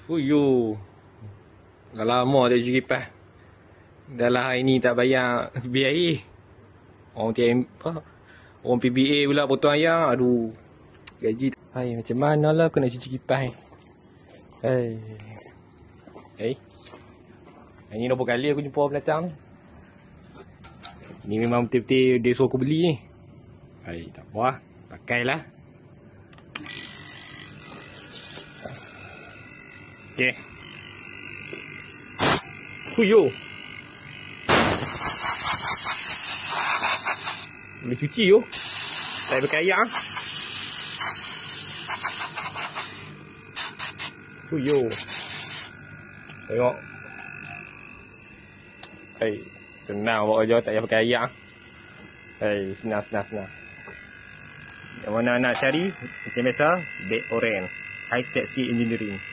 Fuyo. Dah lama tak cuci kipas. Dah lah hari ni tak bayar bil air. Orang orang PBA pula potong ayam. Aduh. Gaji. Hai, macam mana lah aku nak cuci kipas ni. Hai. Hari ni berapa kali aku jumpa pendatang ni. Ni memang betul-betul dia suruh aku beli ni. Hai, tak apa lah. Pakailah. Okay. Fuyo. Boleh cuci yo. Tak pakai air. Fuyo. Tengok. Hei, senang buat kerja tak payah pakai air. Hei, senang. Yang mana nak cari? Macam biasa, beg oren. High Tech Ski Engineering.